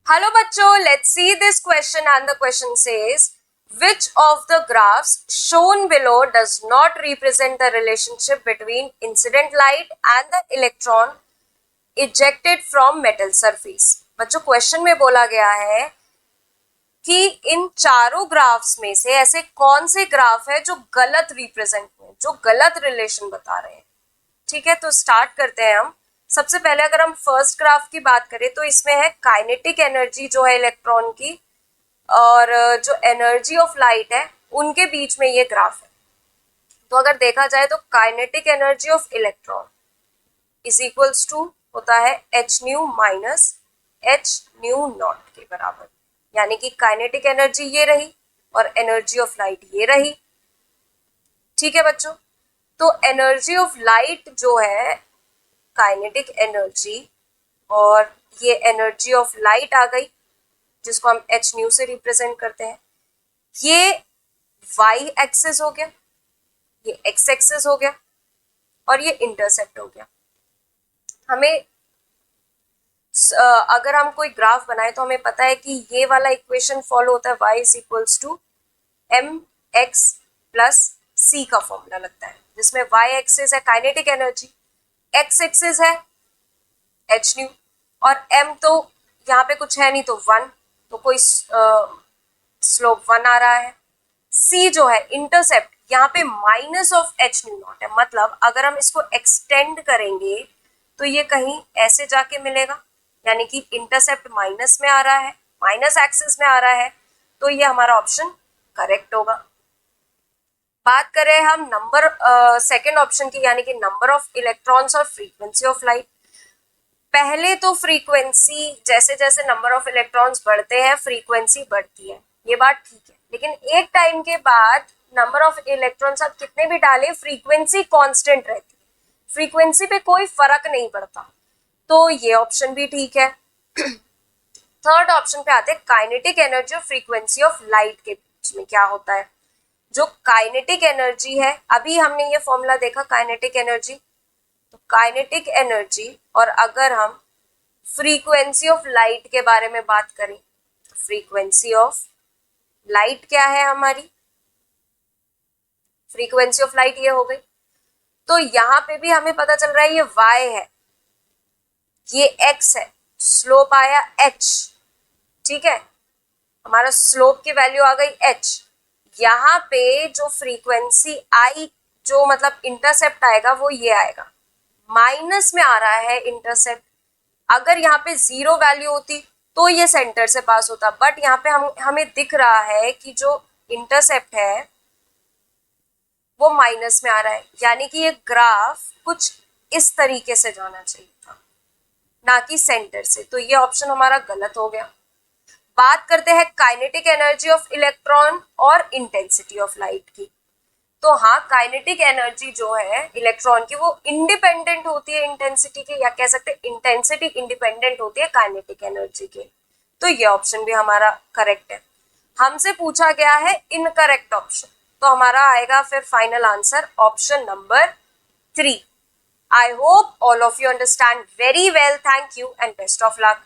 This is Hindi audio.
Hello बच्चों, let's see this question and the question says which of the graphs shown below does not represent the relationship between incident light and the electron ejected from metal surface। बच्चों क्वेश्चन में बोला गया है कि इन चारों ग्राफ्स में से ऐसे कौन से ग्राफ है जो गलत रिप्रेजेंट में जो गलत रिलेशन बता रहे हैं। ठीक है, तो स्टार्ट करते हैं हम। सबसे पहले अगर हम फर्स्ट ग्राफ की बात करें तो इसमें है काइनेटिक एनर्जी जो है इलेक्ट्रॉन की और जो एनर्जी ऑफ लाइट है उनके बीच में ये ग्राफ है। तो अगर देखा जाए तो kinetic energy of electron is equals to होता है h nu minus h nu naught के बराबर, यानी कि काइनेटिक एनर्जी ये रही और एनर्जी ऑफ लाइट ये रही। ठीक है बच्चों, तो एनर्जी ऑफ लाइट जो है काइनेटिक एनर्जी और ये एनर्जी ऑफ लाइट आ गई जिसको हम एच न्यू से रिप्रेजेंट करते हैं। ये वाई एक्सिस हो गया, ये एक्स एक्सिस हो गया और ये इंटरसेप्ट हो गया। हमें अगर हम कोई ग्राफ बनाए तो हमें पता है कि ये वाला इक्वेशन फॉलो होता है y is equals to m x plus c का फॉर्मूला लगता है, जिसमें y एक्सिस है काइनेटिक एनर्जी, x एक्सिस है एच न्यू और m तो यहाँ पे कुछ है नहीं तो 1, तो कोई स्लोप 1 आ रहा है। c जो है इंटरसेप्ट यहाँ पे minus of H nu not है, मतलब अगर हम इसको एक्सटेंड करेंगे तो ये कहीं ऐसे जाके मिलेगा, यानी कि इंटरसेप्ट माइनस में आ रहा है, माइनस एक्सिस में आ रहा है, तो ये हमारा ऑप्शन करेक्ट होगा। बात करें हम नंबर सेकेंड ऑप्शन की, यानी कि नंबर ऑफ इलेक्ट्रॉन्स और फ्रीक्वेंसी ऑफ लाइट। पहले तो फ्रीक्वेंसी जैसे जैसे नंबर ऑफ इलेक्ट्रॉन्स बढ़ते हैं फ्रीक्वेंसी बढ़ती है, ये बात ठीक है, लेकिन एक टाइम के बाद नंबर ऑफ इलेक्ट्रॉन्स आप कितने भी डालें फ्रीक्वेंसी कांस्टेंट रहती है, फ्रीक्वेंसी पे कोई फर्क नहीं पड़ता, तो ये ऑप्शन भी ठीक है। थर्ड ऑप्शन पे आते हैं काइनेटिक एनर्जी और फ्रीक्वेंसी ऑफ लाइट के बीच में क्या होता है। जो काइनेटिक एनर्जी है, अभी हमने ये फॉर्मूला देखा काइनेटिक एनर्जी, तो काइनेटिक एनर्जी और अगर हम फ्रीक्वेंसी ऑफ लाइट के बारे में बात करें तो फ्रीक्वेंसी ऑफ लाइट क्या है हमारी, फ्रीक्वेंसी ऑफ लाइट ये हो गई। तो यहाँ पे भी हमें पता चल रहा है ये y है, ये x है, स्लोप आया h। ठीक है, हमारा स्लोप की वैल्यू आ गई h। यहाँ पे जो फ्रीक्वेंसी आई जो मतलब इंटरसेप्ट आएगा वो ये आएगा, माइनस में आ रहा है इंटरसेप्ट। अगर यहाँ पे 0 वैल्यू होती तो ये सेंटर से पास होता, बट यहाँ पे हमें दिख रहा है कि जो इंटरसेप्ट है वो माइनस में आ रहा है, यानी कि ये ग्राफ कुछ इस तरीके से जाना चाहिए था, ना कि सेंटर से, तो ये ऑप्शन हमारा गलत हो गया। बात करते हैं काइनेटिक एनर्जी ऑफ इलेक्ट्रॉन और इंटेंसिटी ऑफ लाइट की। तो हाँ, काइनेटिक एनर्जी जो है इलेक्ट्रॉन की वो इंडिपेंडेंट होती है इंटेंसिटी के, या कह सकते हैं इंटेंसिटी इंडिपेंडेंट होती है काइनेटिक एनर्जी के, तो ये ऑप्शन भी हमारा करेक्ट है। हमसे पूछा गया है इनकरेक्ट ऑप्शन, तो हमारा आएगा फिर final answer option number 3। I hope all of you understand very well. Thank you and best of luck.